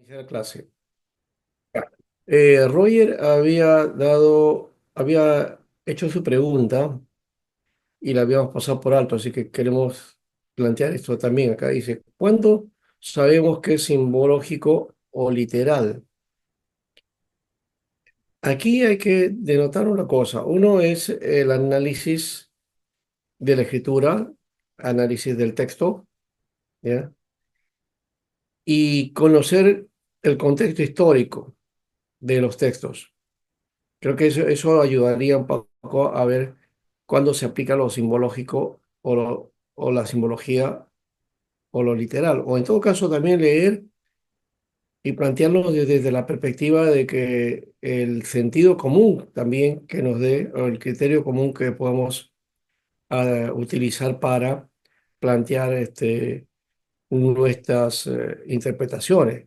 Iniciar la clase. Roger había hecho su pregunta y la habíamos pasado por alto, así que queremos plantear esto también. Acá dice, ¿cuándo sabemos que es simbológico o literal? Aquí hay que denotar una cosa. Uno es el análisis de la escritura, análisis del texto, ¿ya? Y conocer el contexto histórico de los textos. Creo que eso ayudaría un poco a ver cuándo se aplica lo simbológico o la simbología o lo literal. O en todo caso también leer y plantearlo desde la perspectiva de que el sentido común también que nos dé, o el criterio común que podamos utilizar para plantear nuestras interpretaciones.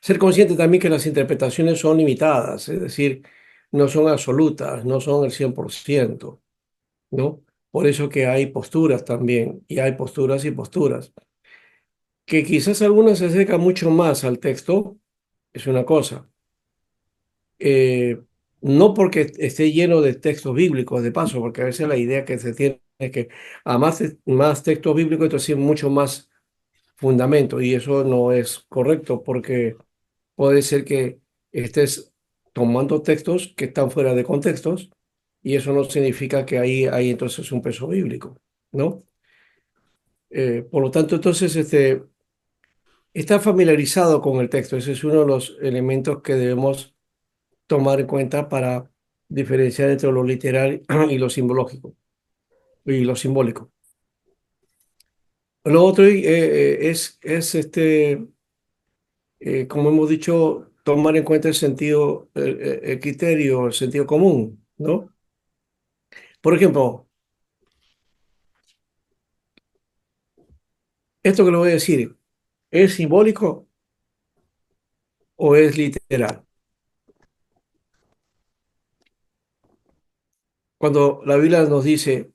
Ser consciente también que las interpretaciones son limitadas, es decir, no son absolutas, no son el 100%, ¿no? Por eso que hay posturas también, y hay posturas y posturas. Que quizás algunas se acercan mucho más al texto, es una cosa. Eh, no porque esté lleno de textos bíblicos, de paso, porque a veces la idea que se tiene es que a más textos bíblicos, entonces hay mucho más fundamento, y eso no es correcto, porque puede ser que estés tomando textos que están fuera de contextos y eso no significa que ahí hay entonces un peso bíblico, ¿no? Por lo tanto, entonces, está familiarizado con el texto. Ese es uno de los elementos que debemos tomar en cuenta para diferenciar entre lo literal y lo simbológico y lo simbólico. Lo otro es como hemos dicho, tomar en cuenta el sentido, el criterio, el sentido común, ¿no? Por ejemplo, esto que le voy a decir, ¿es simbólico o es literal? Cuando la Biblia nos dice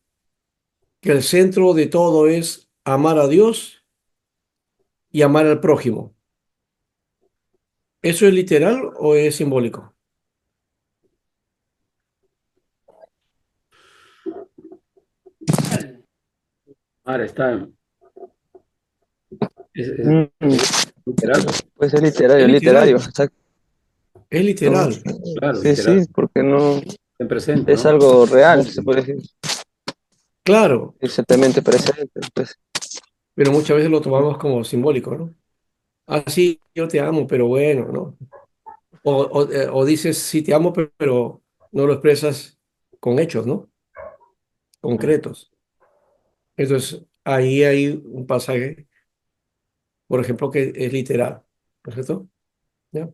que el centro de todo es amar a Dios y amar al prójimo, ¿eso es literal o es simbólico? Ahora está, es Mm, literal, Puede ser Es literario, literario, literal, exacto. es literal, claro, Sí, sí, literal, porque no en presente, es ¿no? algo real, se puede decir, claro, exactamente presente. Pues. pero muchas veces lo tomamos como simbólico, ¿no? Ah, sí, yo te amo, pero bueno, ¿no? O dices, sí, te amo, pero no lo expresas con hechos, ¿no? Concretos. Entonces, ahí hay un pasaje, por ejemplo, que es literal, ¿no es cierto? ¿Ya?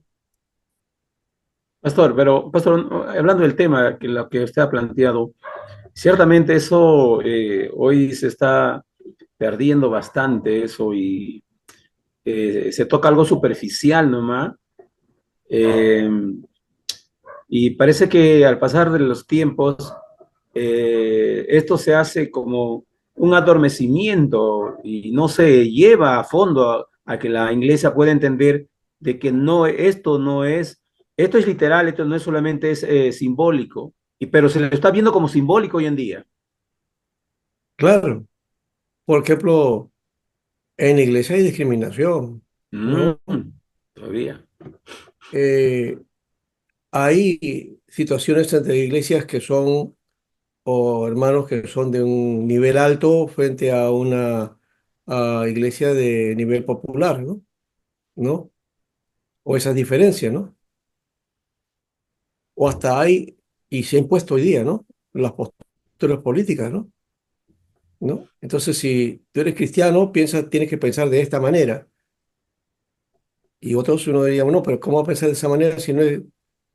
Pastor, pero, pastor, hablando del tema que lo que usted ha planteado, ciertamente eso hoy se está perdiendo bastante eso y se toca algo superficial nomás. eh, y parece que al pasar de los tiempos, esto se hace como un adormecimiento y no se lleva a fondo a que la iglesia pueda entender de que no, esto es literal, esto no es solamente es simbólico, pero se le está viendo como simbólico hoy en día. Claro. Por ejemplo, en la iglesia hay discriminación, ¿no? Mm, todavía. Eh, hay situaciones entre iglesias que son, o hermanos que son de un nivel alto frente a una iglesia de nivel popular, ¿no? ¿No? O esas diferencias, ¿no? O hasta hay, y se ha impuesto hoy día, ¿no? Las posturas políticas, ¿no? ¿No? Entonces, si tú eres cristiano, tienes que pensar de esta manera. Y otros uno diría, no, pero ¿cómo va a pensar de esa manera si no es...?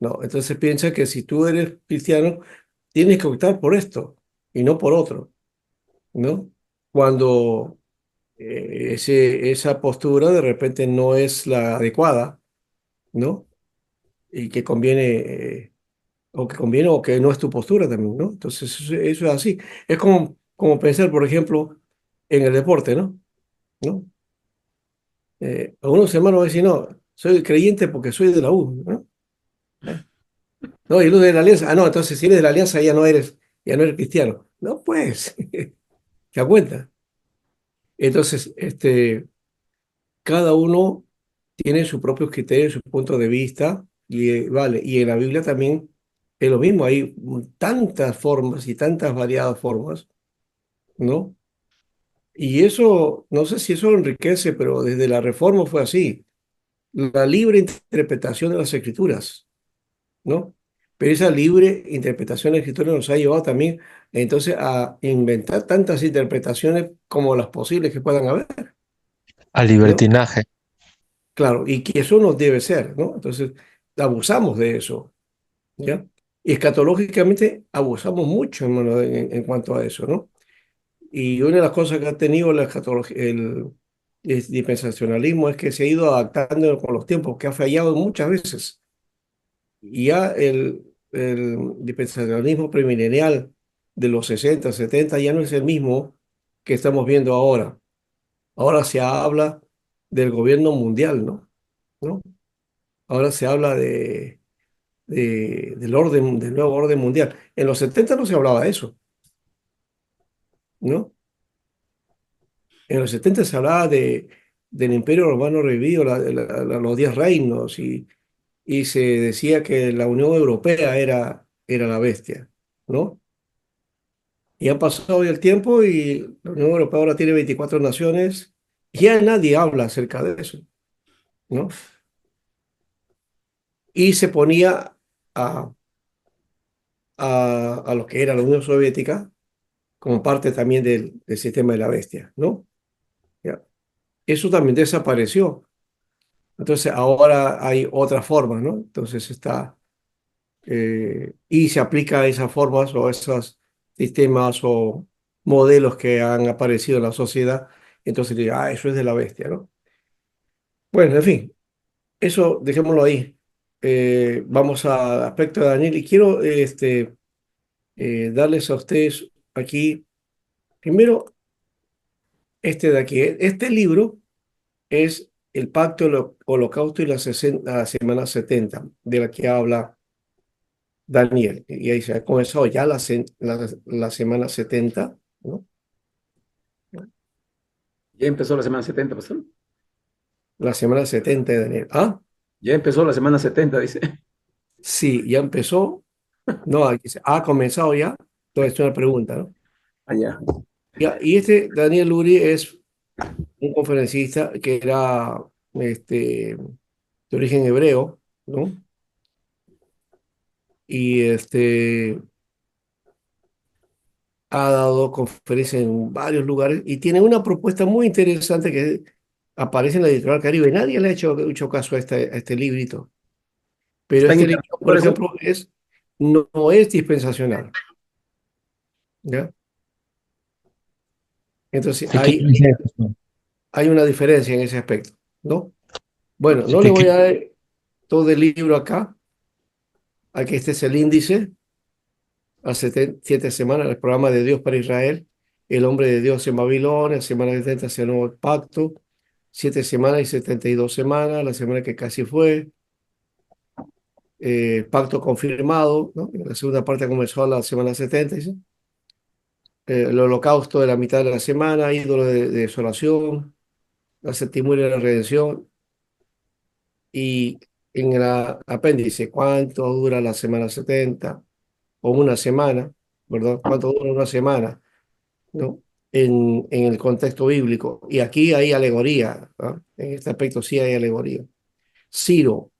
No, entonces piensa que si tú eres cristiano, tienes que optar por esto y no por otro, ¿no? Cuando esa postura de repente no es la adecuada, ¿no? Y que conviene, o que no es tu postura también, ¿no? Entonces eso es así. Es como pensar, por ejemplo, en el deporte, ¿no? ¿No? Algunos hermanos van a decir, no, soy creyente porque soy de la U, ¿no? No, y los de la alianza, no, entonces si eres de la alianza ya no eres cristiano. No, pues, ¿te das cuenta? Entonces, cada uno tiene sus propios criterios, su punto de vista, y vale, y en la Biblia también es lo mismo, hay tantas formas y tantas variadas formas, ¿no? Y eso, no sé si eso lo enriquece, pero desde la Reforma fue así, la libre interpretación de las Escrituras, ¿no? Pero esa libre interpretación de la Escritura nos ha llevado también entonces a inventar tantas interpretaciones como las posibles que puedan haber, Al ¿no? libertinaje. Claro, y que eso no debe ser, ¿no? Entonces, abusamos de eso, ¿ya? Y escatológicamente abusamos mucho, hermano, en cuanto a eso, ¿no? Y una de las cosas que ha tenido el dispensacionalismo es que se ha ido adaptando con los tiempos, que ha fallado muchas veces. Y ya el dispensacionalismo premilenial de los 60 70 ya no es el mismo que estamos viendo ahora. Ahora se habla del gobierno mundial, ¿no? Ahora se habla del nuevo orden mundial. En los 70 no se hablaba de eso, ¿no? En los 70 se hablaba del Imperio Romano revivido, los 10 reinos, y se decía que la Unión Europea era la bestia, ¿no? Y ha pasado ya el tiempo y la Unión Europea ahora tiene 24 naciones y ya nadie habla acerca de eso, ¿no? Y se ponía a, a lo que era la Unión Soviética como parte también del sistema de la bestia, ¿no? Ya. Eso también desapareció. Entonces ahora hay otra forma, ¿no? Entonces y se aplica a esas formas o esos sistemas o modelos que han aparecido en la sociedad. Entonces diga, eso es de la bestia, ¿no? Bueno, en fin, eso dejémoslo ahí. Vamos al aspecto de Daniel y quiero darles a ustedes aquí, primero, este de aquí. Este libro es el Pacto del Holocausto y la Semana 70, de la que habla Daniel. Y ahí se ha comenzado ya la Semana 70, ¿no? Ya empezó la semana 70, pastor. La Semana 70 de Daniel. Ah, Ya empezó la semana 70, dice. sí, ya empezó. No, aquí dice, ¿ha comenzado ya? Entonces es una pregunta, ¿no? Allá. Ya, y Daniel Luri es un conferencista que era de origen hebreo, ¿no? Y ha dado conferencias en varios lugares y tiene una propuesta muy interesante que aparece en la Editorial Caribe. Nadie le ha hecho caso a este librito, pero ¿Está en este internet, libro, por por eso? ejemplo, no es dispensacional, ¿ya? Entonces ¿De qué iglesia es, pastor? hay una diferencia en ese aspecto, ¿no? Bueno, no le ¿De voy qué? a dar todo el libro acá. Aquí este es el índice. Hace 7 semanas, el programa de Dios para Israel, el hombre de Dios en Babilonia, semana 70 hacia el nuevo pacto, 7 semanas y 72 semanas, la semana que casi fue, pacto confirmado, ¿no? La segunda parte comenzó a la semana 70, dice. El holocausto de la mitad de la semana, ídolo de desolación, la septiembre de la redención, y en el apéndice, ¿cuánto dura la semana 70? O una semana, ¿verdad? ¿Cuánto dura una semana? ¿No? En el contexto bíblico. Y aquí hay alegoría, ¿no? En este aspecto sí hay alegoría. Ciro,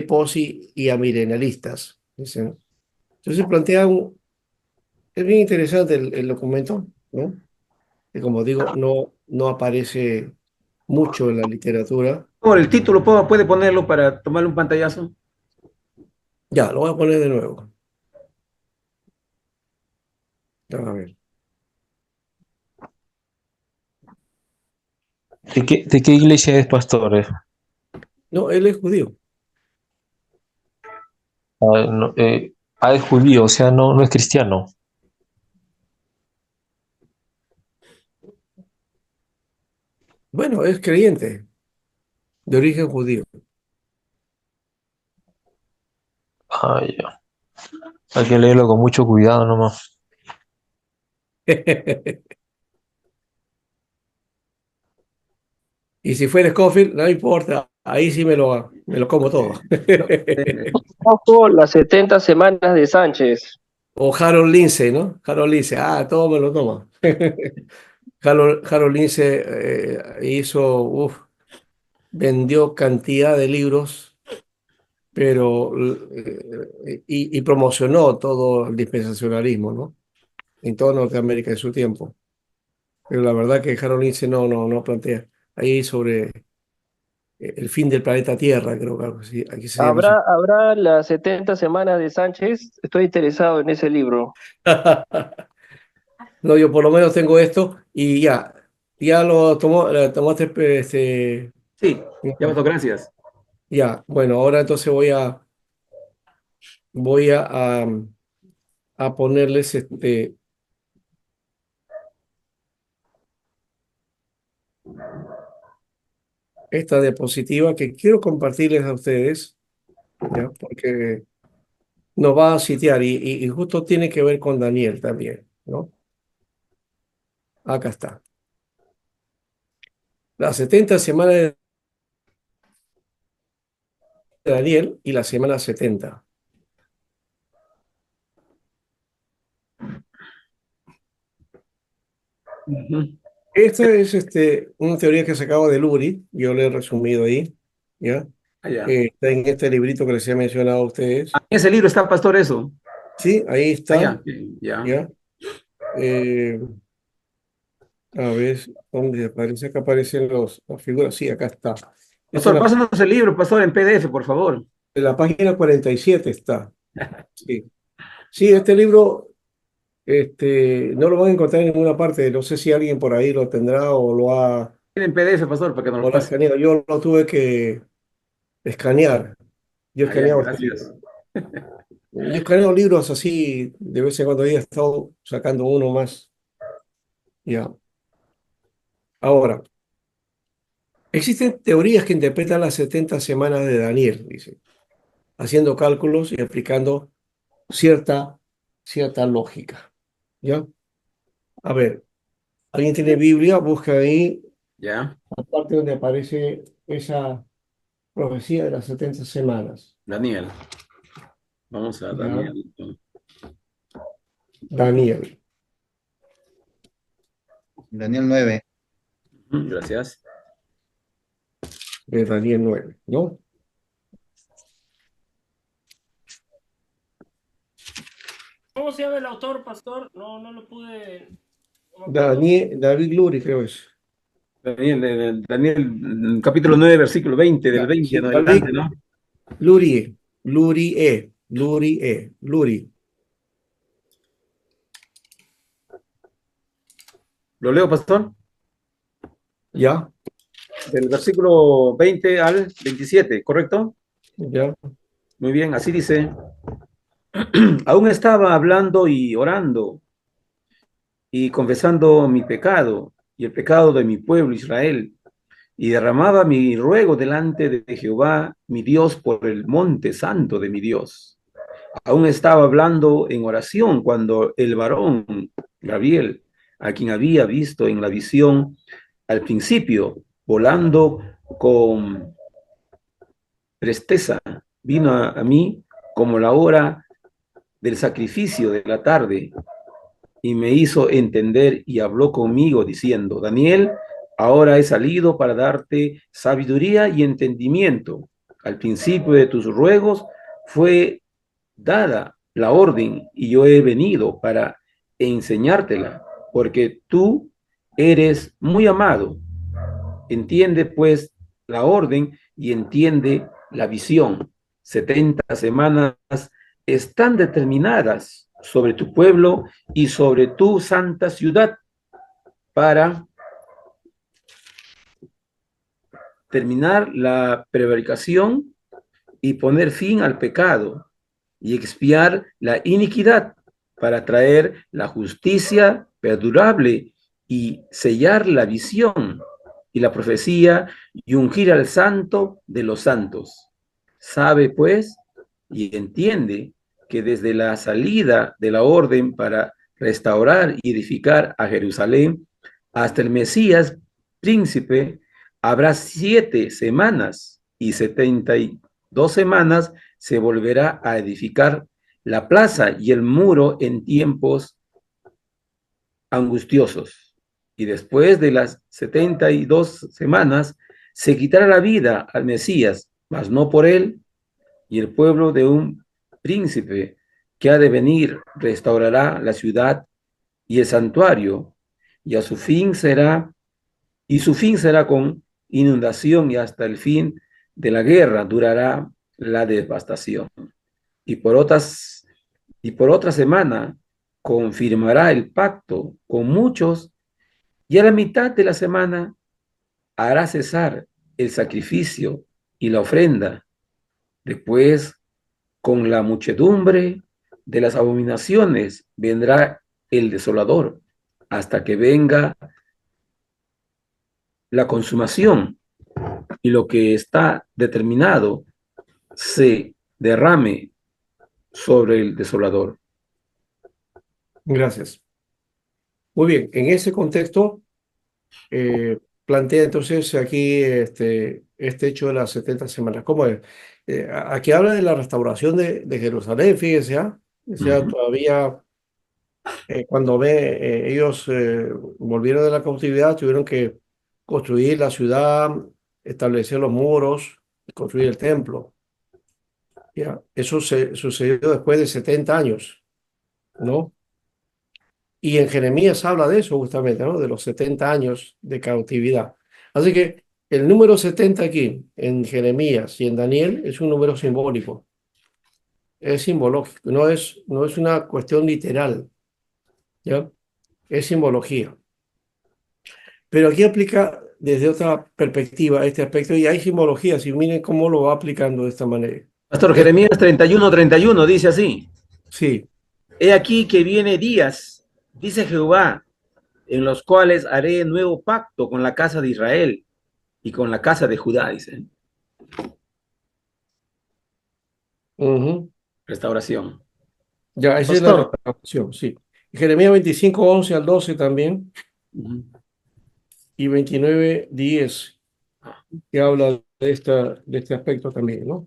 posi y amilenalistas, dicen. Entonces es bien interesante el documento, ¿no? Que como digo, no aparece mucho en la literatura. Por el título, ¿puede ponerlo para tomarle un pantallazo? Ya, lo voy a poner de nuevo. A ver. ¿De qué iglesia es, pastor? No, él es judío. No, es judío, o sea, no es cristiano. Bueno, es creyente. de origen judío. Ah, ya. Hay que leerlo con mucho cuidado nomás. Y si fuera Scofield, no importa, ahí sí me lo como todo. No, Ojo, las 70 semanas de Sánchez. O Harold Lindsay, ¿no? Harold Lindsay, todo me lo toma. Harold Lindsay vendió cantidad de libros, pero y promocionó todo el dispensacionalismo, ¿no? En toda Norteamérica en su tiempo. Pero la verdad que Harold Lindsay no plantea. Ahí sobre el fin del planeta Tierra, creo que aquí se llama eso. ¿Habrá las 70 semanas de Sánchez? Estoy interesado en ese libro. No, yo por lo menos tengo esto y ya tomaste, sí, ya pasó, gracias. ya, bueno, ahora entonces voy a ponerles esta diapositiva que quiero compartirles a ustedes, ya, porque nos va a sitiar y justo tiene que ver con Daniel también, ¿no? Acá está. Las 70 semanas de Daniel y la semana 70. Ujú. Esta es una teoría que sacaba de Lurie, yo le he resumido ahí, ¿ya? Allá. Está en este librito que les he mencionado a ustedes. En ese libro está, pastor, eso. Sí, ahí está, Allá. Ya. ¿ya? Eh, a ver, ¿dónde aparece? Acá aparecen las figuras. Sí, acá está. Esta es Pastor, pásanos el libro, pastor, en PDF, por favor. la página 47 está. Sí, sí, este libro no lo van a encontrar en ninguna parte. No sé si alguien por ahí lo tendrá En PDF, pastor, para que nos o lo lo ha pase. escaneado. Yo lo tuve que escanear. Yo he Allá, escaneado este gracias. libro. Yo escaneo libros así, de vez en cuando he estado sacando uno más. Ya. Ahora, existen teorías que interpretan las 70 semanas de Daniel, dice, haciendo cálculos y aplicando cierta, cierta lógica. ¿Ya? A ver, ¿alguien tiene Biblia? Busca ahí Ya. la parte donde aparece esa profecía de las 70 semanas. Daniel. Vamos a ¿Ya? Daniel. Daniel. Daniel 9. Gracias. De Daniel 9, ¿no? ¿Cómo se llama el autor, pastor? No lo pude. No me acuerdo. David Lurie, creo es. Daniel, capítulo 9, versículo 20, del Ya, 20 sí, en David adelante, ¿no? Lurie. Lo leo, pastor, ¿Ya? del versículo 20 al 27, ¿correcto? ¿Ya? Muy bien, así dice. Aún estaba hablando y orando y confesando mi pecado y el pecado de mi pueblo Israel, y derramaba mi ruego delante de Jehová, mi Dios, por el monte santo de mi Dios. Aún estaba hablando en oración cuando el varón Gabriel, a quien había visto en la visión al principio, volando con presteza, vino a mí como la hora del sacrificio de la tarde y me hizo entender y habló conmigo diciendo, Daniel, ahora he salido para darte sabiduría y entendimiento. Al principio de tus ruegos fue dada la orden y yo he venido para enseñártela, porque tú eres muy amado. Entiende pues la orden y entiende la visión. 70 semanas están determinadas sobre tu pueblo y sobre tu santa ciudad para terminar la prevaricación y poner fin al pecado y expiar la iniquidad para traer la justicia perdurable y sellar la visión y la profecía, y ungir al santo de los santos. Sabe, pues, y entiende que desde la salida de la orden para restaurar y edificar a Jerusalén hasta el Mesías príncipe, habrá 7 semanas y 72 semanas se volverá a edificar la plaza y el muro en tiempos angustiosos. Y después de las 72 semanas se quitará la vida al Mesías, mas no por él, y el pueblo de un príncipe que ha de venir restaurará la ciudad y el santuario, y a su fin será, y su fin será con inundación, y hasta el fin de la guerra durará la devastación. Y por otra semana confirmará el pacto con muchos, y a la mitad de la semana hará cesar el sacrificio y la ofrenda. Después, con la muchedumbre de las abominaciones, vendrá el desolador, hasta que venga la consumación y lo que está determinado se derrame sobre el desolador. Gracias. Muy bien, en ese contexto plantea entonces aquí este hecho de las 70 semanas. ¿Cómo es? Aquí habla de la restauración de Jerusalén, fíjese, ¿ah? O sea, todavía cuando ellos volvieron de la cautividad, tuvieron que construir la ciudad, establecer los muros, construir el templo. ¿Ya? Eso sucedió después de 70 años, ¿no? Y en Jeremías habla de eso justamente, ¿no? De los 70 años de cautividad. Así que el número 70 aquí, en Jeremías y en Daniel, es un número simbólico. Es simbológico, no es una cuestión literal, ¿ya? Es simbología. Pero aquí aplica desde otra perspectiva este aspecto y hay simbologías y miren cómo lo va aplicando de esta manera. Pastor Jeremías 31:31 dice así: Sí, He aquí que viene días, dice Jehová, en los cuales haré nuevo pacto con la casa de Israel y con la casa de Judá, dice. ujú. Restauración. Ya, esa es la Pastor. restauración, sí. Jeremías 25, 11 al 12 también y 29, 10, que habla de este aspecto también, ¿no?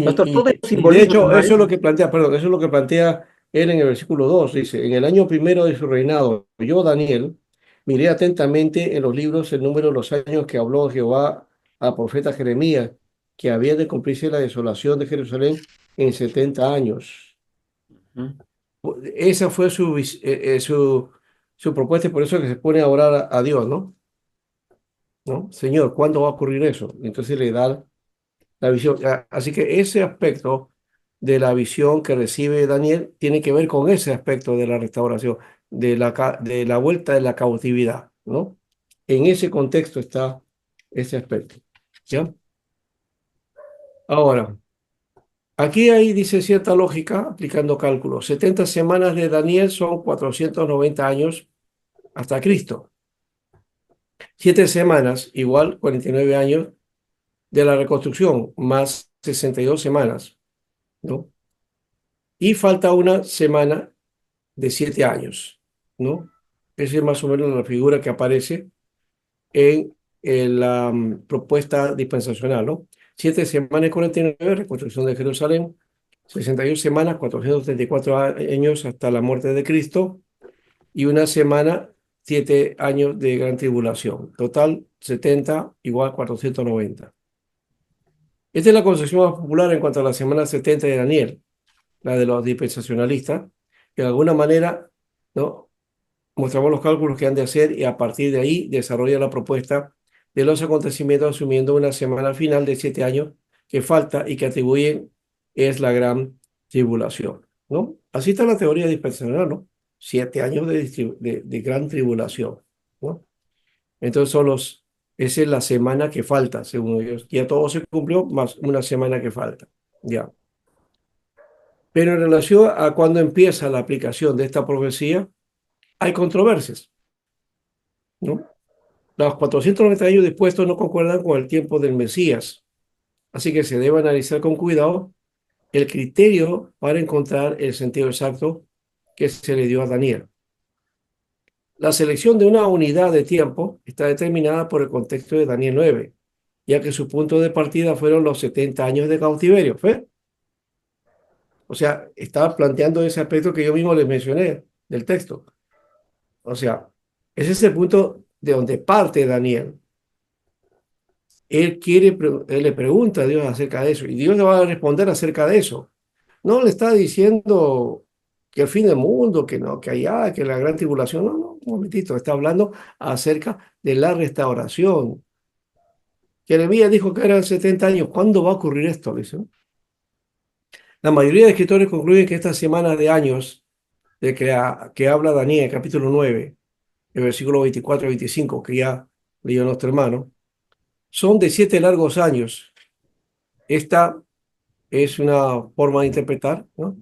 Pastor, todo es Y de simbolismo, hecho, ¿no eso es? es lo que plantea, perdón, eso es lo que plantea él en el versículo 2. Dice, en el año primero de su reinado, yo, Daniel, miré atentamente en los libros el número de los años que habló Jehová al profeta Jeremías, que había de cumplirse la desolación de Jerusalén en 70 años. Esa fue su propuesta y por eso que se pone a orar a Dios, ¿no? ¿No? Señor, ¿cuándo va a ocurrir eso? Entonces le da la visión. Así que ese aspecto de la visión que recibe Daniel tiene que ver con ese aspecto de la restauración, de la vuelta de la cautividad, ¿no? En ese contexto está ese aspecto, ¿ya? Ahora, aquí hay, dice, cierta lógica aplicando cálculos. 70 semanas de Daniel son 490 años hasta Cristo. 7 semanas, igual 49 años de la reconstrucción, más 62 semanas, ¿no? Y falta una semana de 7 años, ¿no? Esa es más o menos la figura que aparece en la propuesta dispensacional, ¿no? 7 semanas y 49, reconstrucción de Jerusalén, 61 semanas, 434 años hasta la muerte de Cristo, y una semana, 7 años de gran tribulación. Total, 70 igual 490. Esta es la concepción más popular en cuanto a la semana 70 de Daniel, la de los dispensacionalistas, que de alguna manera, ¿no? Mostramos los cálculos que han de hacer y a partir de ahí desarrolla la propuesta de los acontecimientos asumiendo una semana final de 7 años que falta y que atribuyen es la gran tribulación, ¿no? Así está la teoría dispensacional, ¿no? 7 años de gran tribulación, ¿no? Entonces esa es la semana que falta, según ellos. Ya todo se cumplió, más una semana que falta, ya. Pero en relación a cuando empieza la aplicación de esta profecía, hay controversias, ¿no? Los 490 años dispuestos no concuerdan con el tiempo del Mesías, así que se debe analizar con cuidado el criterio para encontrar el sentido exacto que se le dio a Daniel. La selección de una unidad de tiempo está determinada por el contexto de Daniel 9, ya que su punto de partida fueron los 70 años de cautiverio. ¿Fue? O sea, estaba planteando ese aspecto que yo mismo les mencioné del texto. O sea, ese es el punto de donde parte Daniel. Él le pregunta a Dios acerca de eso y Dios le va a responder acerca de eso. No le está diciendo que el fin del mundo, que no, que allá, que la gran tribulación. No, no, un momentito. Está hablando acerca de la restauración. Jeremías dijo que eran 70 años. ¿Cuándo va a ocurrir esto? Dice, ¿no? La mayoría de escritores concluyen que estas semanas de años de que habla Daniel, capítulo 9, el versículo 24 y 25, que ya leyó nuestro hermano, son de 7 largos años. Esta es una forma de interpretar, ¿no?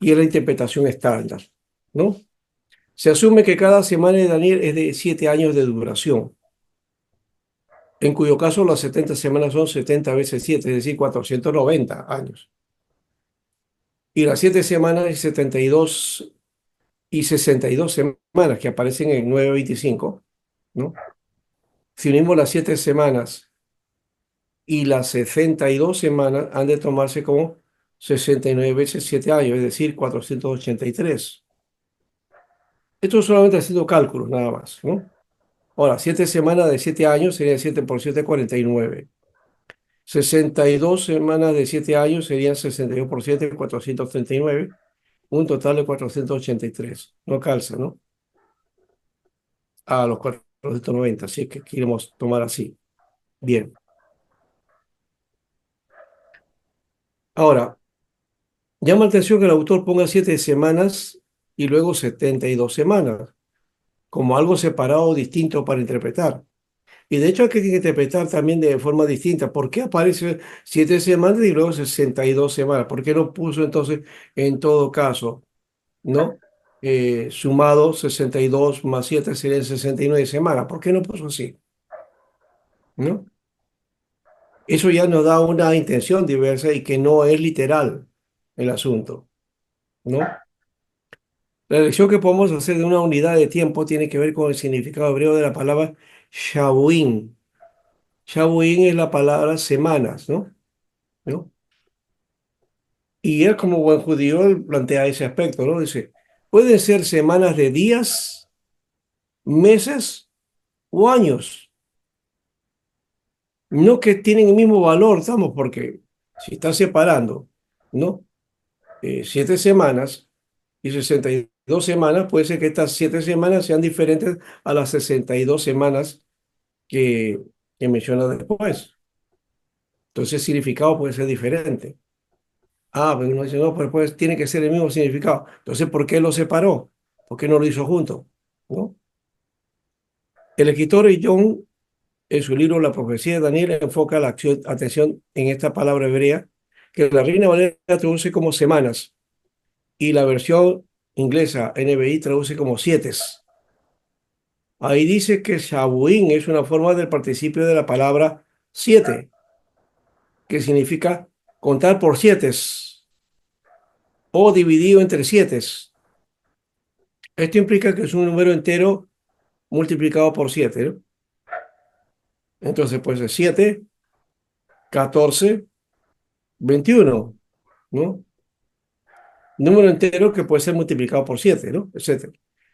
Y es la interpretación estándar, ¿no? Se asume que cada semana de Daniel es de 7 años de duración, en cuyo caso las 70 semanas son 70 veces 7, es decir, 490 años. Y las 7 semanas es 72 y 62 semanas que aparecen en 9:25, ¿no? Si unimos las 7 semanas y las 62 semanas, han de tomarse como 69 veces 7 años, es decir, 483. Esto solamente haciendo cálculos nada más, ¿no? Ahora, 7 semanas de 7 años serían 7 por 7, 49. 62 semanas de 7 años serían 62 por 7, 439. Un total de 483. No calza, ¿no? A los 490, así que queremos tomar así. Bien. Ahora, llama la atención que el autor ponga 7 semanas y luego 72 semanas, como algo separado, distinto para interpretar. Y de hecho hay que interpretar también de forma distinta. ¿Por qué aparece 7 semanas y luego 62 semanas? ¿Por qué no puso entonces, en todo caso, ¿no? Sumado 62 más 7 serían 69 semanas? ¿Por qué no puso así? ¿No? Eso ya nos da una intención diversa y que no es literal el asunto, ¿no? La elección que podemos hacer de una unidad de tiempo tiene que ver con el significado hebreo de la palabra shabuín. Shabuín es la palabra semanas, ¿no? ¿No? Y él como buen judío él plantea ese aspecto, ¿no? Dice, pueden ser semanas de días, meses o años, no que tienen el mismo valor, estamos, porque si está separando, ¿no? 7 semanas y 62 semanas, puede ser que estas 7 semanas sean diferentes a las 62 semanas que menciona después. Entonces el significado puede ser diferente. Ah, pero uno dice, no, pues tiene que ser el mismo significado. Entonces, ¿por qué lo separó? ¿Por qué no lo hizo junto? ¿No? El escritor John, en su libro La profecía de Daniel, enfoca la atención en esta palabra hebrea, que la Reina Valera traduce como semanas, y la versión inglesa NBI traduce como 7. Ahí dice que Shabuín es una forma del participio de la palabra 7, que significa contar por 7 o dividido entre 7. Esto implica que es un número entero multiplicado por 7, ¿no? Entonces, pues es 7, 14, 21, ¿no? Número entero que puede ser multiplicado por 7, ¿no? Etcétera.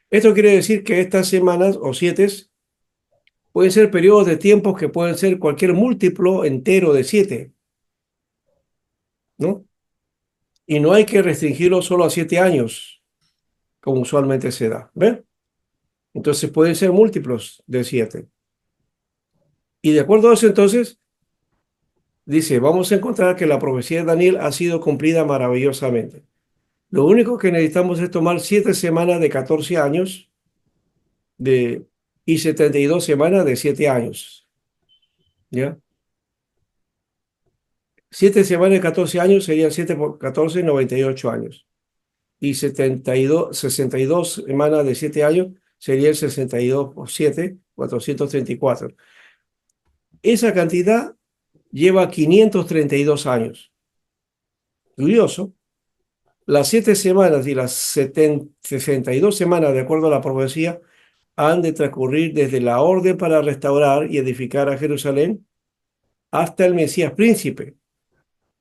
Esto quiere decir que estas semanas o 7 pueden ser periodos de tiempo que pueden ser cualquier múltiplo entero de 7, ¿no? Y no hay que restringirlo solo a 7 años, como usualmente se da. ¿Ven? Entonces pueden ser múltiplos de 7. Y de acuerdo a eso, entonces, dice, vamos a encontrar que la profecía de Daniel ha sido cumplida maravillosamente. Lo único que necesitamos es tomar 7 semanas de 14 años y 72 semanas de 7 años. ¿Ya? 7 semanas de 14 años serían 7 por 14, 98 años. Y 62 semanas de 7 años serían 62 por 7, 434. Esa cantidad lleva 532 años. Curioso. Las 7 semanas y las 62 semanas, de acuerdo a la profecía, han de transcurrir desde la orden para restaurar y edificar a Jerusalén hasta el Mesías príncipe.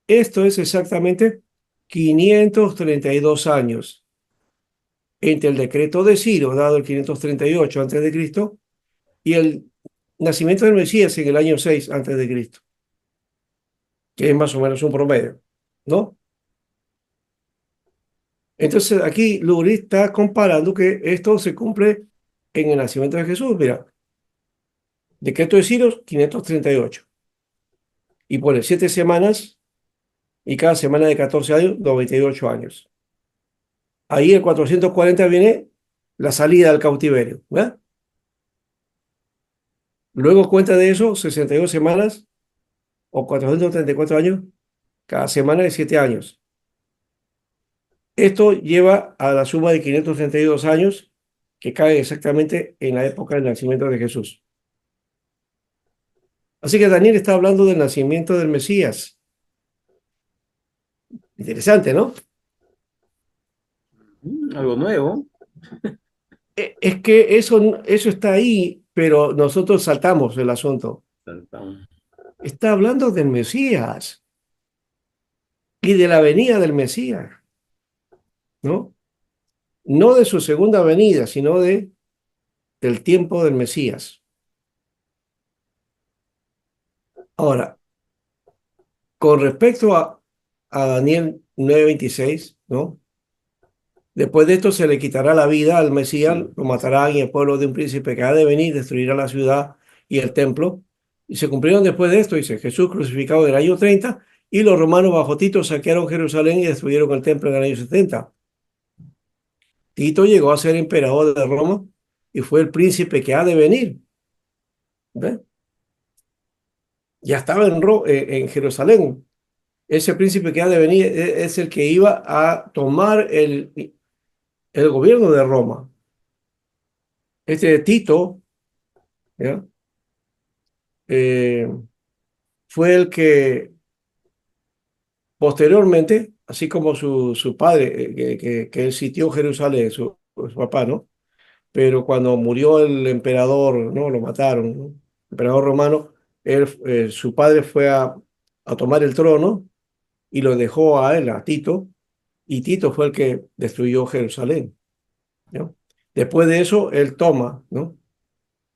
Esto es exactamente 532 años entre el decreto de Ciro, dado el 538 a.C., y el nacimiento del Mesías en el año 6 a.C., que es más o menos un promedio, ¿no? Entonces aquí Luri está comparando que esto se cumple en el nacimiento de Jesús. Mira, decreto de Ciro, 538. Y pone 7 semanas y cada semana de 14 años, 98 años. Ahí el 440 viene la salida del cautiverio, ¿verdad? Luego cuenta de eso 62 semanas o 434 años, cada semana de 7 años. Esto lleva a la suma de 532 años que cae exactamente en la época del nacimiento de Jesús. Así que Daniel está hablando del nacimiento del Mesías. Interesante, ¿no? Algo nuevo. Es que eso está ahí, pero nosotros saltamos el asunto. Está hablando del Mesías y de la venida del Mesías, ¿no? No de su segunda venida, sino del tiempo del Mesías. Ahora, con respecto a Daniel 9:26, ¿no? Después de esto se le quitará la vida al Mesías, lo matarán y el pueblo de un príncipe que ha de venir destruirá la ciudad y el templo. Y se cumplieron después de esto, dice Jesús crucificado en el año 30 y los romanos bajo Tito saquearon Jerusalén y destruyeron el templo en el año 70. Tito llegó a ser emperador de Roma y fue el príncipe que ha de venir. ¿Ve? Ya estaba en Jerusalén. Ese príncipe que ha de venir es el que iba a tomar el gobierno de Roma. Este Tito, ¿ya? Fue el que posteriormente, así como su padre, que él sitió Jerusalén, su papá, ¿no? Pero cuando murió el emperador, ¿no? Lo mataron, ¿no? El emperador romano, su padre fue a tomar el trono y lo dejó a él, a Tito, y Tito fue el que destruyó Jerusalén, ¿no? Después de eso, él toma, ¿no?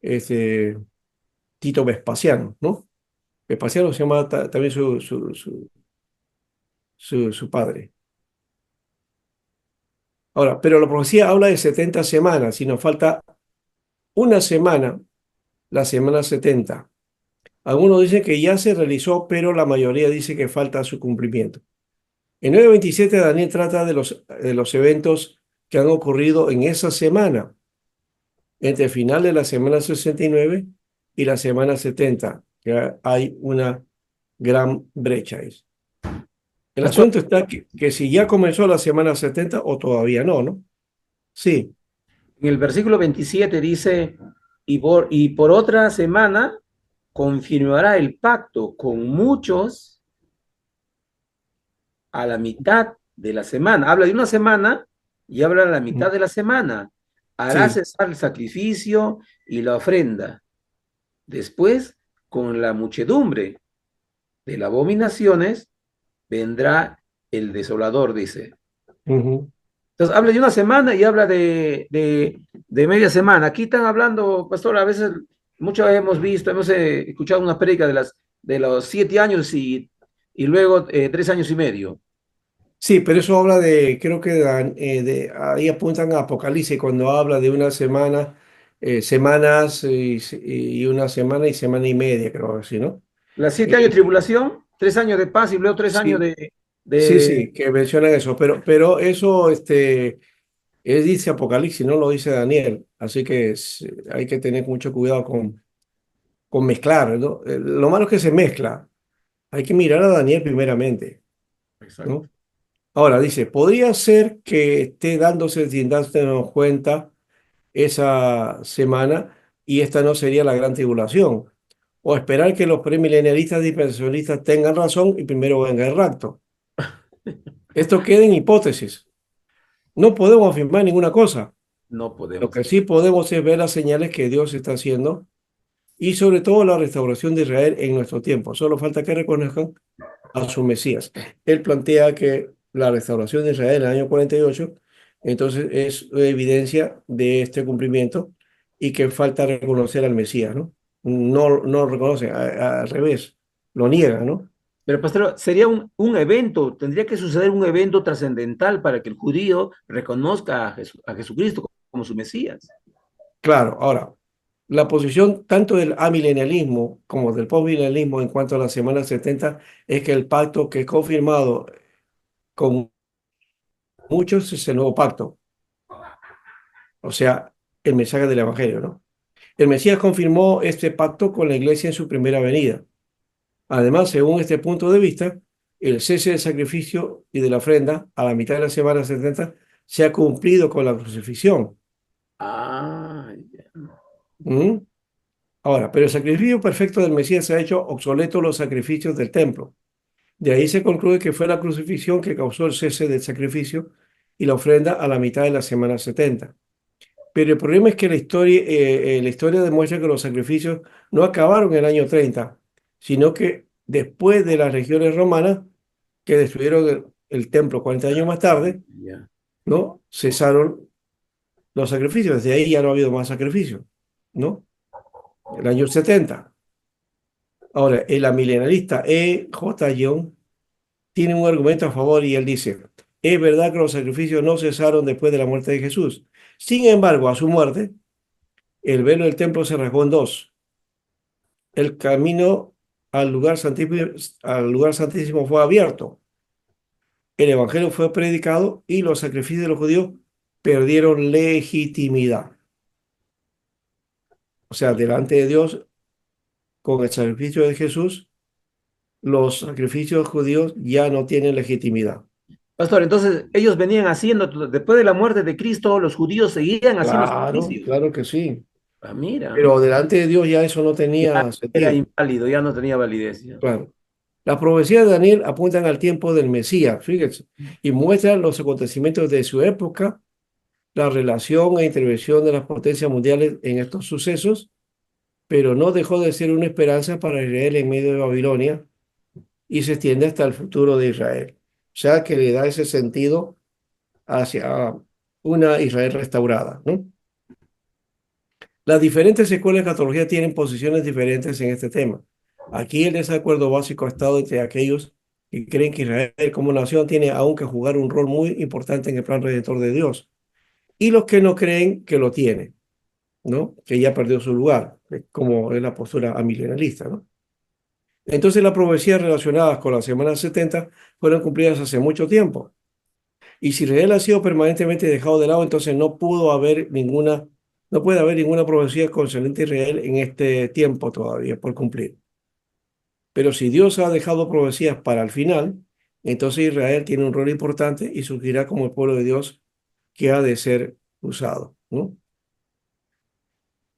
Este, Tito Vespasiano, ¿no? Vespasiano se llama también su padre. Ahora, pero la profecía habla de 70 semanas y nos falta una semana, la semana 70. Algunos dicen que ya se realizó, pero la mayoría dice que falta su cumplimiento. En 9:27 Daniel trata de los eventos que han ocurrido en esa semana, entre el final de la semana 69 y la semana 70, que hay una gran brecha ahí. El Pastor, asunto está que si ya comenzó la semana 70 o todavía no, ¿no? Sí. en el versículo 27 dice, y por otra semana confirmará el pacto con muchos a la mitad de la semana. Habla de una semana y habla de la mitad de la semana. Hará Sí. cesar el sacrificio y la ofrenda. Después, con la muchedumbre de las abominaciones, vendrá el desolador, dice. Ujú. Entonces, habla de una semana y habla de media semana. Aquí están hablando, pastor, a veces, muchas veces hemos visto, hemos escuchado una prédica de los 7 años y luego 3 años y medio. Sí, pero eso habla creo que ahí apuntan a Apocalipsis cuando habla de una semana, semanas y una semana y semana y media, creo así, ¿no? Las 7 años de Eh, tribulación, 3 años de paz y luego 3 años sí, de, sí, de... sí, que mencionan eso, pero eso dice Apocalipsis, no lo dice Daniel, así que hay que tener mucho cuidado con mezclar, ¿no? Lo malo es que se mezcla. Hay que mirar a Daniel primeramente, Exacto. ¿no? Ahora dice, podría ser que esté dándose sin darnos cuenta esa semana y esta no sería la gran tribulación. O esperar que los premilenialistas dispensacionalistas tengan razón y primero venga el rapto. Esto queda en hipótesis. No podemos afirmar ninguna cosa. No Lo podemos. que sí podemos es ver las señales que Dios está haciendo y sobre todo la restauración de Israel en nuestro tiempo. Solo falta que reconozcan a su Mesías. Él plantea que la restauración de Israel en el año 48, entonces es evidencia de este cumplimiento y que falta reconocer al Mesías, ¿no? No lo reconoce, al revés, lo niega, ¿no? Pero, pastor, sería un evento, tendría que suceder un evento trascendental para que el judío reconozca a Jesucristo como su Mesías. Claro, ahora, la posición tanto del amilenialismo como del postmilenialismo en cuanto a la semana 70 es que el pacto que es confirmado con muchos es el nuevo pacto, o sea, el mensaje del Evangelio, ¿no? El Mesías confirmó este pacto con la iglesia en su primera venida. Además, según este punto de vista, el cese del sacrificio y de la ofrenda a la mitad de la semana 70 se ha cumplido con la crucifixión. Ah, ya. ¿Mm? Ahora, pero el sacrificio perfecto del Mesías ha hecho obsoletos los sacrificios del templo. De ahí se concluye que fue la crucifixión que causó el cese del sacrificio y la ofrenda a la mitad de la semana 70. Pero el problema es que la historia demuestra que los sacrificios no acabaron en el año 30, sino que después de las regiones romanas que destruyeron el templo 40 años más tarde, Ya. ¿no? Cesaron los sacrificios. Desde ahí ya no ha habido más sacrificios, ¿no? El año 70. Ahora, el amilenarista E.J. Young tiene un argumento a favor y él dice, es verdad que los sacrificios no cesaron después de la muerte de Jesús. Sin embargo, a su muerte, el velo del templo se rasgó en dos. El camino al lugar santísimo fue abierto. El evangelio fue predicado y los sacrificios de los judíos perdieron legitimidad. O sea, delante de Dios, con el sacrificio de Jesús, los sacrificios judíos ya no tienen legitimidad. Pastor, entonces ellos venían haciendo, después de la muerte de Cristo, los judíos seguían haciendo Claro, sacrificios. claro que sí. Ah, mira, Pero delante de Dios ya eso no ya tenía era sentido. inválido, ya no tenía validez. Ya. Claro. Las profecías de Daniel apuntan al tiempo del Mesías, fíjense, y muestran los acontecimientos de su época, la relación e intervención de las potencias mundiales en estos sucesos, pero no dejó de ser una esperanza para Israel en medio de Babilonia y se extiende hasta el futuro de Israel. O sea que le da ese sentido hacia una Israel restaurada, ¿no? Las diferentes escuelas de escatología tienen posiciones diferentes en este tema. Aquí el desacuerdo básico ha estado entre aquellos que creen que Israel como nación tiene aún que jugar un rol muy importante en el plan redentor de Dios y los que no creen que lo tiene, ¿no? Que ya perdió su lugar, como es la postura amilenalista, ¿no? Entonces las profecías relacionadas con la semana 70 fueron cumplidas hace mucho tiempo. Y si Israel ha sido permanentemente dejado de lado, entonces no puede haber ninguna profecía concerniente a Israel en este tiempo todavía por cumplir. Pero si Dios ha dejado profecías para el final, entonces Israel tiene un rol importante y surgirá como el pueblo de Dios que ha de ser usado, ¿no?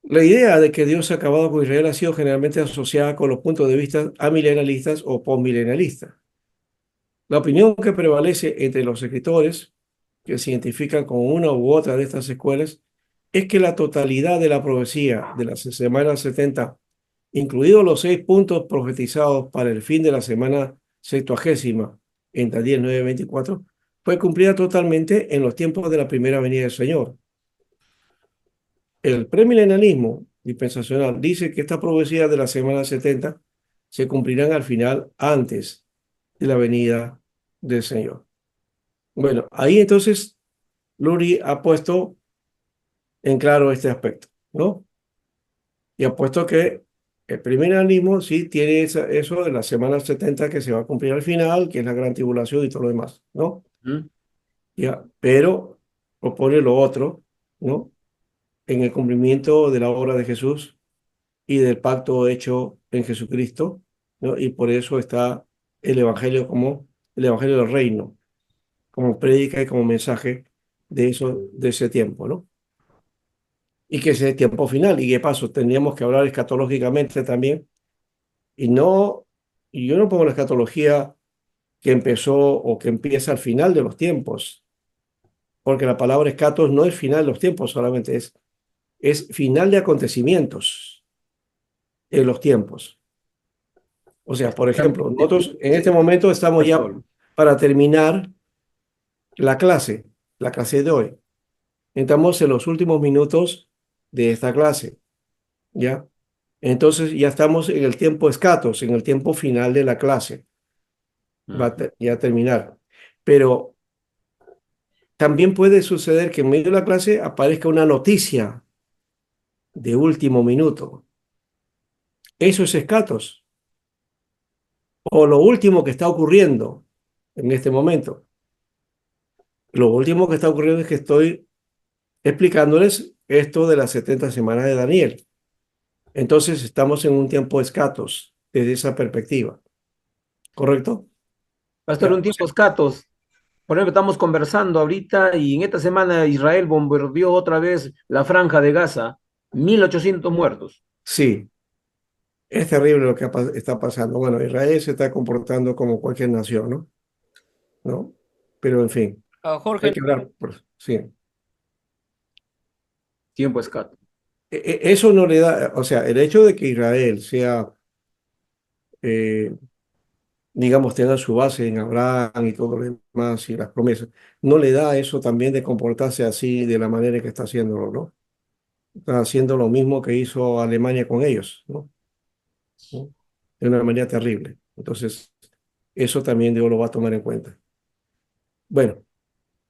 La idea de que Dios ha acabado con Israel ha sido generalmente asociada con los puntos de vista amilenalistas o postmilenalistas. La opinión que prevalece entre los escritores que se identifican con una u otra de estas escuelas es que la totalidad de la profecía de las semanas 70, incluidos los 6 puntos profetizados para el fin de la semana septuagésima en Daniel 9:24, fue cumplida totalmente en los tiempos de la primera venida del Señor. El premilenialismo dispensacional dice que estas profecías de la semana 70 se cumplirán al final antes de la venida del Señor. Bueno, ahí entonces Lurie ha puesto en claro este aspecto, ¿no? Y ha puesto que el premilenialismo sí tiene eso de la semana 70 que se va a cumplir al final, que es la gran tribulación y todo lo demás, ¿no? ¿Mm? Ya, pero propone lo otro, ¿no? En el cumplimiento de la obra de Jesús y del pacto hecho en Jesucristo, ¿no? Y por eso está el Evangelio como el Evangelio del Reino, como prédica y como mensaje de eso, de ese tiempo, ¿no? Y que ese tiempo final, y qué paso, tendríamos que hablar escatológicamente también, y no, y yo no pongo la escatología que empezó o que empieza al final de los tiempos, porque la palabra escatos no es final de los tiempos solamente, es final de acontecimientos en los tiempos. O sea, por ejemplo, nosotros en este momento estamos ya Pastor, para terminar la clase de hoy. Estamos en los últimos minutos de esta clase, ¿ya? Entonces ya estamos en el tiempo escatos, en el tiempo final de la clase, va a ya a terminar. Pero también puede suceder que en medio de la clase aparezca una noticia de último minuto. Eso es escatos, o lo último que está ocurriendo en este momento. Lo último que está ocurriendo es que estoy explicándoles esto de las 70 semanas de Daniel. Entonces estamos en un tiempo escatos desde esa perspectiva, ¿correcto? Pastor, Ya, un tiempo escatos. Por ejemplo, estamos conversando ahorita y en esta semana Israel bombardeó otra vez la franja de Gaza, 1.800 muertos. sí, es terrible lo que está pasando. Bueno, Israel se está comportando como cualquier nación, ¿no? ¿No? Pero en fin, hay Jorge, que hablar, sí. Tiempo escato. Eso no le da, o sea, el hecho de que Israel sea, eh, digamos, tenga su base en Abraham y todo lo demás y las promesas, no le da eso también de comportarse así de la manera que está haciéndolo, ¿no? Está haciendo lo mismo que hizo Alemania con ellos, ¿no? ¿No? De una manera terrible. Entonces, eso también Dios lo va a tomar en cuenta. Bueno,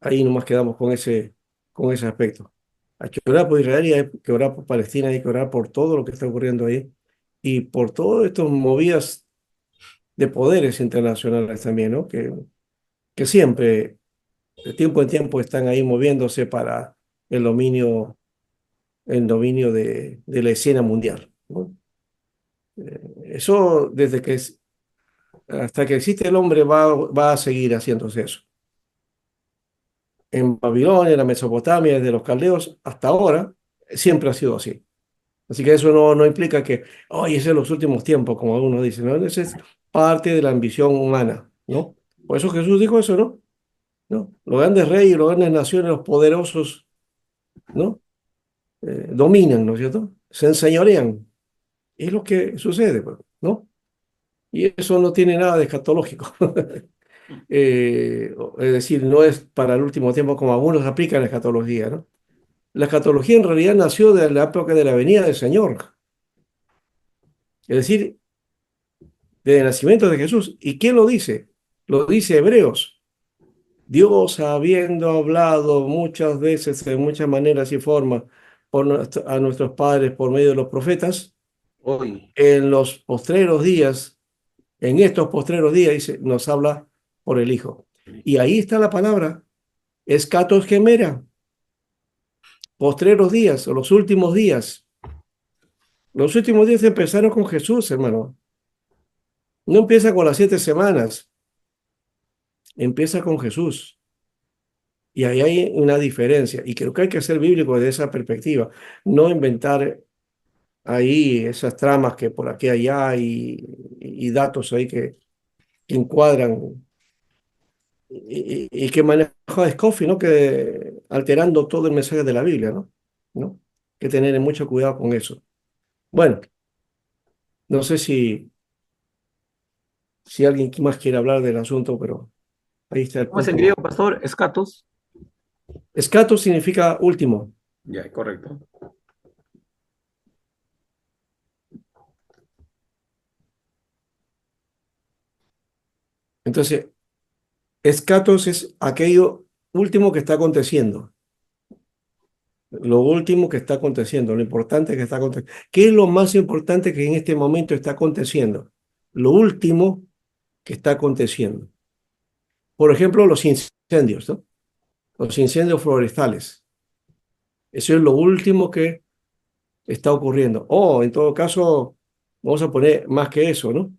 ahí nomás quedamos con ese aspecto. Hay que orar por Israel y hay que orar por Palestina, hay que orar por todo lo que está ocurriendo ahí y por todas estas movidas de poderes internacionales también, ¿no? Que siempre, de tiempo en tiempo, están ahí moviéndose para el dominio de la escena mundial, ¿no? Eso desde que hasta que existe el hombre va a seguir haciéndose eso. En Babilonia, en la Mesopotamia, desde los caldeos hasta ahora, siempre ha sido así. Así que eso no implica que, oye, ese es los últimos tiempos, como algunos dicen, ¿no? Esa es parte de la ambición humana, ¿no? Por eso Jesús dijo eso, ¿no? ¿No? Los grandes reyes, los grandes naciones, los poderosos, ¿no? Dominan, ¿no es cierto? Se enseñorean. Es lo que sucede, pues, ¿no? Y eso no tiene nada de escatológico. Es decir, no es para el último tiempo como algunos aplican la escatología, ¿no? La escatología en realidad nació de la época de la venida del Señor, es decir, desde el nacimiento de Jesús. ¿Y quién lo dice? Lo dice Hebreos. Dios, habiendo hablado muchas veces, de muchas maneras y formas, a nuestros padres por medio de los profetas, Hoy, en los postreros días, en estos postreros días, dice, nos habla por el Hijo. Y ahí está la palabra, escatos gemera, postreros días, o los últimos días. Los últimos días empezaron con Jesús, hermano. No empieza con las 7 semanas, empieza con Jesús. Y ahí hay una diferencia. Y creo que hay que ser bíblico desde esa perspectiva. No inventar ahí esas tramas que por aquí allá y datos ahí que encuadran y que maneja Scofield, ¿no? Que alterando todo el mensaje de la Biblia, ¿no? ¿No? Hay que tener mucho cuidado con eso. Bueno, no sé si alguien más quiere hablar del asunto, pero ahí está el ¿cómo es en punto. griego, pastor? Escatos. Escato significa último. Ya, correcto. Entonces, escatos es aquello último que está aconteciendo. Lo último que está aconteciendo, lo importante que está aconteciendo. ¿Qué es lo más importante que en este momento está aconteciendo? Lo último que está aconteciendo. Por ejemplo, los incendios, ¿no? Los incendios forestales. Eso es lo último que está ocurriendo. O, en todo caso, vamos a poner más que eso, ¿no?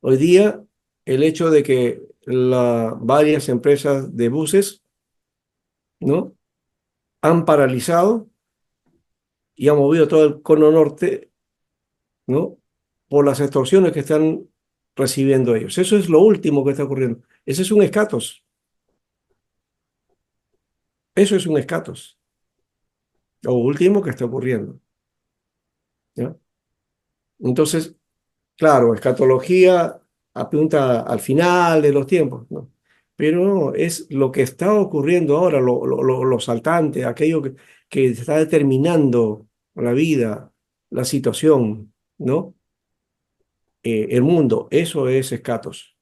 Hoy día, el hecho de que varias empresas de buses, ¿no? Han paralizado y han movido todo el cono norte, ¿no? Por las extorsiones que están recibiendo ellos. Eso es lo último que está ocurriendo. Ese es un escatos. Eso es un escatos. Lo último que está ocurriendo. ¿Ya? Entonces, claro, escatología apunta al final de los tiempos, ¿no? Pero no, es lo que está ocurriendo ahora, lo saltante, aquello que está determinando la vida, la situación, ¿no? El mundo, eso es escatos.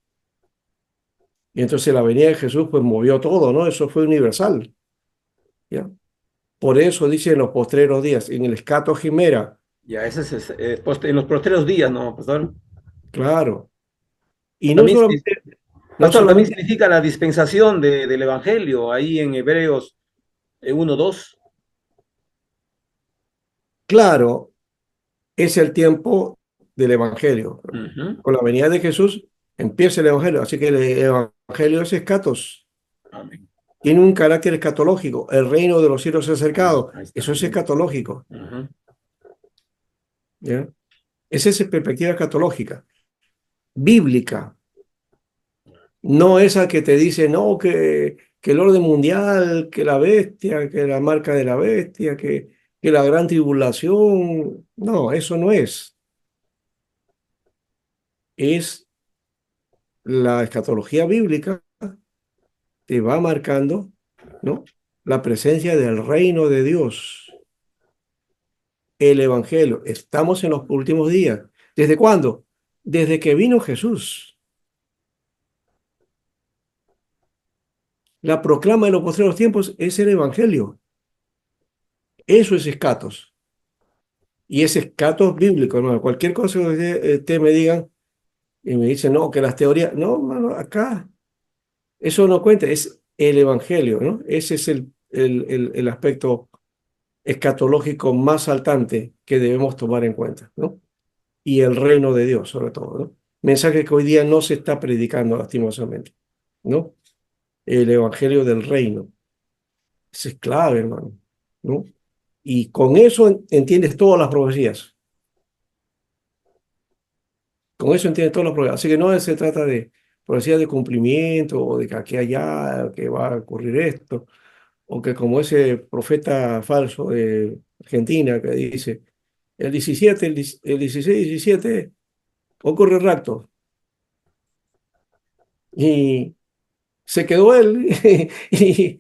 Y entonces la venida de Jesús pues movió todo, ¿no? Eso fue universal, ¿ya? Por eso dice en los postreros días, en el escatos Gimera, Ya, ese es en los postreros días, ¿no, pastor? claro. Y no También, solamente, no pastor, también solamente, significa la dispensación del Evangelio, ahí en Hebreos 1:2. claro, es el tiempo del Evangelio. Ujú. Con la venida de Jesús empieza el Evangelio, así que el Evangelio es escatos, Amén. tiene un carácter escatológico. El reino de los cielos se ha acercado, Ahí está. eso es escatológico, Ujú. ¿ya? Esa es perspectiva escatológica, bíblica, no esa que te dice, no, que el orden mundial, que la bestia, que la marca de la bestia, que la gran tribulación. No, eso no es. Es la escatología bíblica te va marcando, ¿no? La presencia del reino de Dios, el evangelio. Estamos en los últimos días. ¿Desde cuándo? Desde que vino Jesús. La proclama de los postreros tiempos es el evangelio. Eso es escatos. Y es escatos bíblico, ¿no? Cualquier cosa que usted me digan y me dicen, no, que las teorías. No, mano, acá. Eso no cuenta, es el evangelio, ¿no? Ese es el aspecto escatológico más saltante que debemos tomar en cuenta, ¿no? Y el reino de Dios, sobre todo, ¿no? Mensaje que hoy día no se está predicando lastimosamente, ¿no? El evangelio del reino. Ese es clave, hermano, ¿no? Y con eso entiendes todas las profecías. Con eso entiendes todas las profecías. Así que no se trata de profecías de cumplimiento o de que aquí allá, que va a ocurrir esto, o que como ese profeta falso de Argentina que dice, el 17, el 16, 17 ocurre el rapto. Y se quedó él y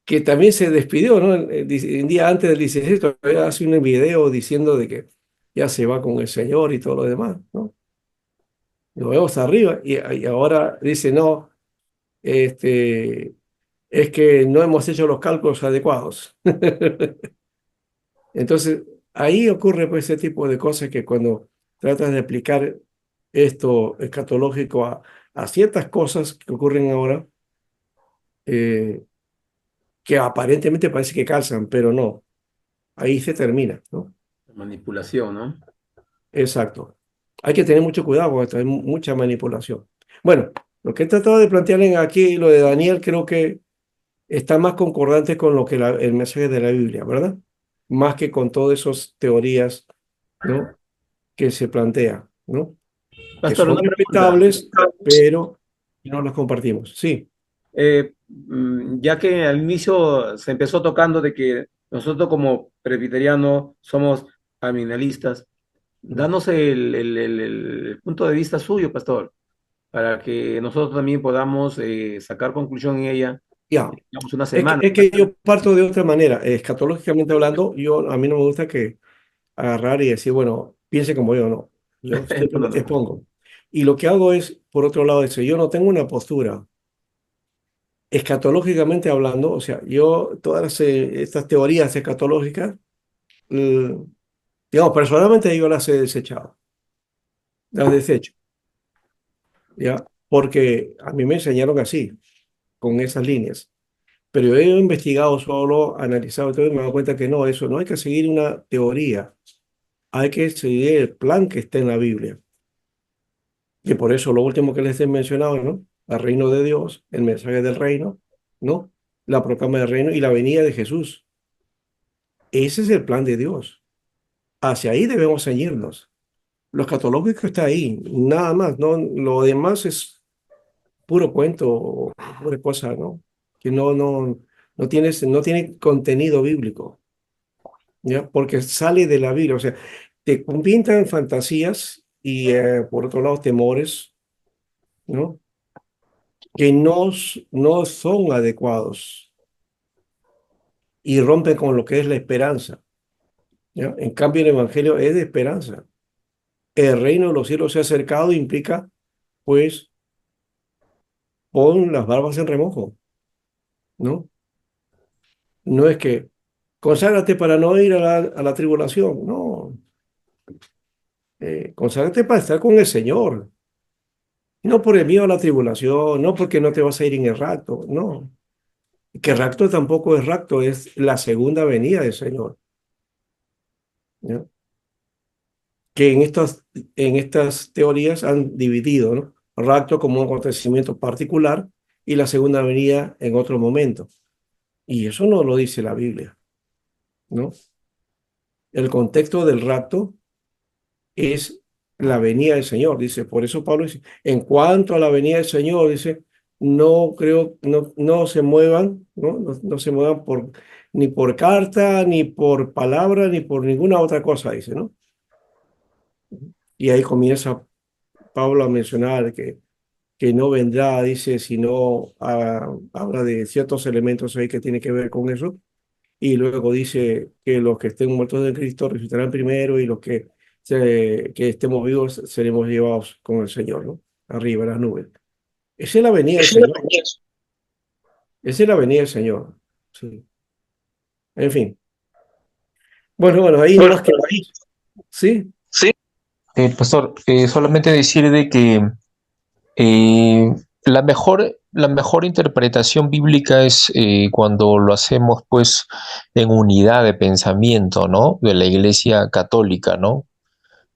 que también se despidió, ¿no? Un día antes del 16 todavía hace un video diciendo de que ya se va con el Señor y todo lo demás, ¿no? Lo vemos hasta arriba y ahora dice, no, este, es que no hemos hecho los cálculos adecuados. Entonces, ahí ocurre pues ese tipo de cosas que cuando tratas de aplicar esto escatológico a ciertas cosas que ocurren ahora, eh, que aparentemente parece que calzan, pero no, ahí se termina, ¿no? Manipulación, ¿no? Exacto. Hay que tener mucho cuidado con esto, hay mucha manipulación. Bueno, lo que he tratado de plantear aquí, lo de Daniel, creo que está más concordante con lo que el mensaje de la Biblia, ¿verdad? Más que con todas esas teorías, ¿no? Que se plantea, ¿no? Que Pastor, son una pregunta. respetables, pero no las compartimos. Sí, Ya que al inicio se empezó tocando de que nosotros como presbiterianos somos aminalistas, danos el punto de vista suyo, pastor, para que nosotros también podamos sacar conclusión en ella. ya. Digamos una Es que, semana. es que yo parto de otra manera. Escatológicamente hablando, a mí no me gusta que agarrar y decir, bueno, piense como yo, no. Yo No, no, simplemente no. expongo. Y lo que hago es, por otro lado, eso, yo no tengo una postura. Escatológicamente hablando, o sea, yo todas estas teorías escatológicas, eh, digamos, personalmente yo las he desechado, las desecho, ¿ya? Porque a mí me enseñaron así, con esas líneas. Pero yo he investigado solo, analizado todo y me he dado cuenta que no, eso no hay que seguir una teoría, hay que seguir el plan que está en la Biblia. Y por eso lo último que les he mencionado, ¿no? El reino de Dios, el mensaje del reino, ¿no? La proclama del reino y la venida de Jesús. Ese es el plan de Dios. Hacia ahí debemos ceñirnos. Lo escatológico está ahí, nada más, ¿no? Lo demás es puro cuento, pura cosa, ¿no? Que no tiene contenido bíblico, ¿ya? Porque sale de la Biblia, o sea, te pintan fantasías y por otro lado temores, ¿no? Que no son adecuados y rompen con lo que es la esperanza, ¿ya? En cambio, el Evangelio es de esperanza. El reino de los cielos se ha acercado, implica, pues, pon las barbas en remojo, ¿no? No es que conságrate para no ir a la tribulación, no. Conságrate para estar con el Señor, no por el miedo a la tribulación, no porque no te vas a ir en el rapto, no. Que rapto tampoco es rapto, es la segunda venida del Señor, ¿no? Que en estas teorías han dividido, ¿no? Rapto como un acontecimiento particular y la segunda venida en otro momento. Y eso no lo dice la Biblia, ¿no? El contexto del rapto es la venida del Señor, dice. Por eso Pablo dice, en cuanto a la venida del Señor, dice, no se muevan, ¿no? No se muevan ni por carta, ni por palabra, ni por ninguna otra cosa, dice, ¿no? Y ahí comienza Pablo a mencionar que no vendrá, dice, sino habla de ciertos elementos ahí que tiene que ver con eso. Y luego dice que los que estén muertos de Cristo resucitarán primero y los que estemos vivos seremos llevados con el Señor, ¿no? Arriba en las nubes. Esa es la venida del Señor. Esa es la venida del Señor. Sí. En fin. Bueno, ahí no más que... ¿Sí? Pastor, solamente decir de que la mejor interpretación bíblica es cuando lo hacemos pues en unidad de pensamiento, ¿no? De la Iglesia católica, ¿no?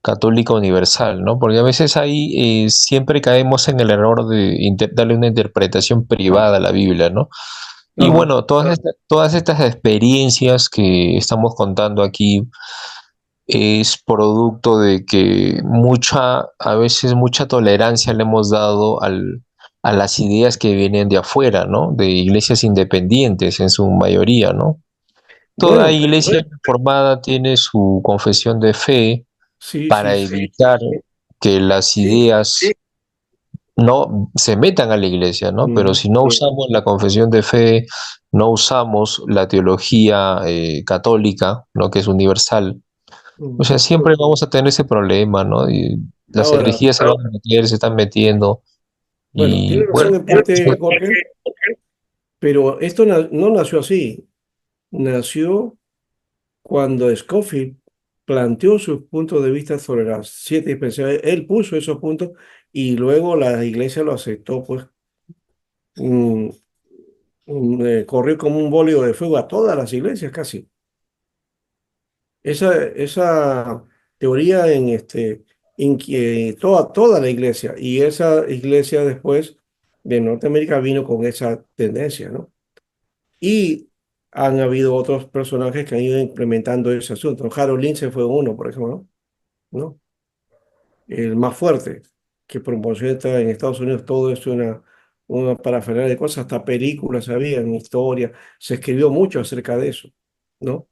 Católica universal, ¿no? Porque a veces ahí siempre caemos en el error de darle una interpretación privada a la Biblia, ¿no? Y Ajá. bueno, todas estas experiencias que estamos contando aquí es producto de que a veces mucha tolerancia le hemos dado a las ideas que vienen de afuera, ¿no? De iglesias independientes en su mayoría, ¿no? Toda Bueno, iglesia formada tiene su confesión de fe sí, para sí, evitar que las ideas no se metan a la iglesia, ¿no? Pero si no usamos la confesión de fe, no usamos la teología católica, ¿no? Que es universal, o sea, siempre vamos a tener ese problema, ¿no? Y las Ahora, herejías se están metiendo. bueno, Y tiene bueno, razón en parte, Jorge, pero esto no nació así. Nació cuando Scofield planteó sus puntos de vista sobre las 7 dispensaciones. Él puso esos puntos y luego la iglesia lo aceptó, pues mm, corrió como un bólido de fuego a todas las iglesias casi. Esa teoría inquietó a toda la iglesia y esa iglesia después de Norteamérica vino con esa tendencia, ¿no? Y han habido otros personajes que han ido implementando ese asunto. Harold Lindsey fue uno, por ejemplo, ¿no? El más fuerte, que promociona en Estados Unidos todo esto, una parafernalia de cosas, hasta películas habían, historia, se escribió mucho acerca de eso, ¿no?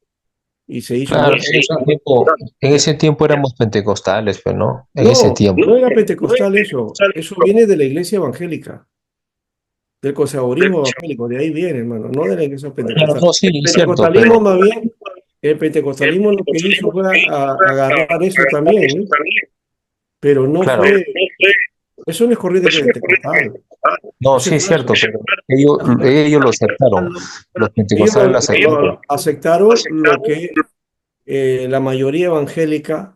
Y se hizo claro, muy popular. en ese tiempo éramos pentecostales, pero no, en ese No, tiempo. no era pentecostal eso viene de la iglesia evangélica, del conservadurismo evangélico, de ahí viene, hermano, no de la iglesia Claro, pentecostal. no, sí, El es cierto, pentecostalismo más bien, el pentecostalismo lo que hizo fue agarrar eso también, ¿no? Pero no claro, fue, eso no es corriente pentecostal, no, eso sí es es cierto, falso. pero ellos lo aceptaron, los Ellos pentecostales lo aceptaron. aceptaron lo que la mayoría evangélica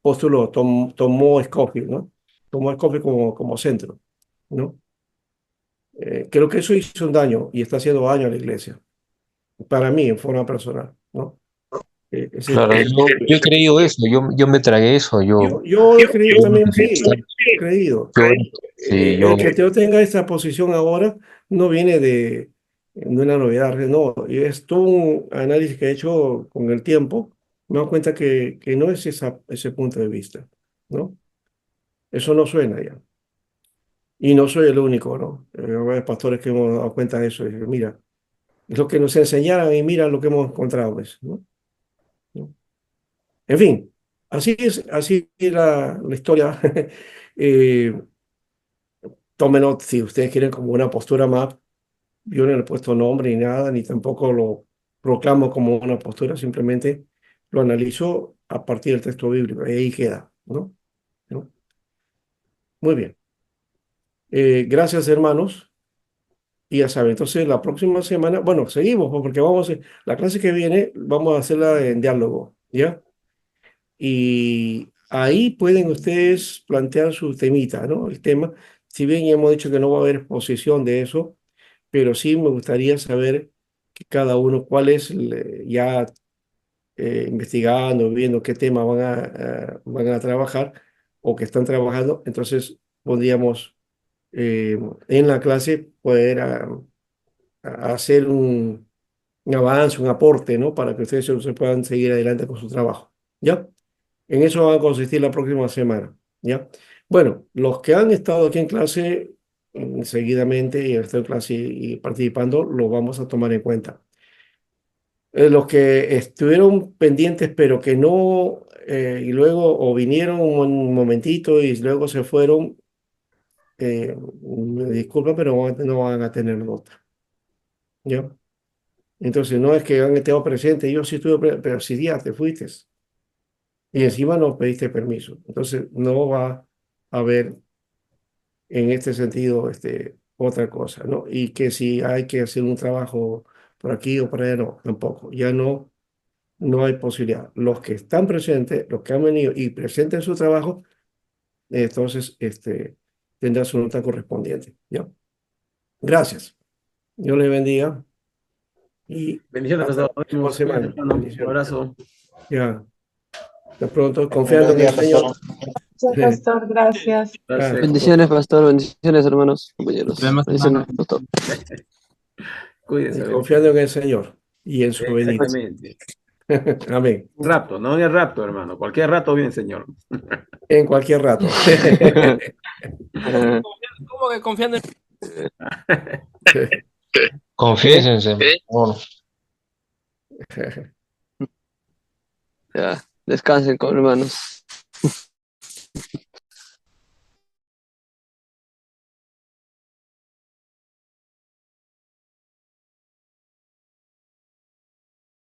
postuló, tomó Scofield, ¿no? Tomó Scofield como centro, ¿no? Creo que eso hizo un daño y está haciendo daño a la iglesia, para mí, en forma personal, ¿no? Claro, yo he creído eso, yo me tragué eso, yo he creído también, sí, creído. Yo, sí, yo, El que yo tenga esta posición ahora no viene de una novedad, no, es todo un análisis que he hecho con el tiempo, me doy cuenta que no es ese punto de vista, ¿no? Eso no suena ya. Y no soy el único, ¿no? Hay pastores que hemos dado cuenta de eso. Y digo, mira, es lo que nos enseñaron y mira lo que hemos encontrado, pues, ¿no? ¿No? En fin, así es la historia. Eh, Tomen si ustedes quieren como una postura más. Yo no le he puesto nombre ni nada, ni tampoco lo proclamo como una postura, simplemente lo analizo a partir del texto bíblico, y ahí queda, ¿no? ¿No? Muy bien. Gracias, hermanos. Y ya saben, entonces la próxima semana, bueno, seguimos, pues, porque la clase que viene vamos a hacerla en diálogo, ¿ya? Y ahí pueden ustedes plantear su temita, ¿no? El tema, si bien ya hemos dicho que no va a haber exposición de eso, pero sí me gustaría saber que cada uno cuál es ya investigando, viendo qué tema van a trabajar o que están trabajando, entonces podríamos en la clase poder a hacer un avance, un aporte, ¿no? Para que ustedes se puedan seguir adelante con su trabajo, ¿ya? En eso va a consistir la próxima semana, ¿ya? Bueno, los que han estado aquí en clase seguidamente y han estado en clase y participando, lo vamos a tomar en cuenta. Los que estuvieron pendientes pero que no, y luego o vinieron un momentito y luego se fueron, me disculpan, pero no van a tener nota, ¿ya? Entonces no es que han estado presentes, yo sí estuve, pero si ya te fuiste y encima no pediste permiso, entonces no va a haber en este sentido otra cosa, ¿no? Y que si hay que hacer un trabajo por aquí o por allá, no, tampoco, ya no hay posibilidad. Los que están presentes, los que han venido y presenten su trabajo, entonces tendrá su nota correspondiente, ¿ya? Gracias. Dios les bendiga y Bendiciones, hasta pastor. la Nos próxima vemos. Cuídense, semana. hermano. Un Bendiciones. abrazo. Ya, hasta pronto, confiando Buen en el día, pastor. Señor. Gracias, pastor, gracias. Ah, Gracias. Bendiciones, pastor. Bendiciones, hermanos, compañeros. Nos vemos, Bendiciones, hermano. pastor. Cuídense. confiando en el Señor y en su venida. Exactamente. Amén. Un rapto, no en el rapto, hermano. Cualquier rato bien, Señor. En cualquier rato. ¿Cómo que confiando en confiésense, por favor. Ya, descansen, hermanos.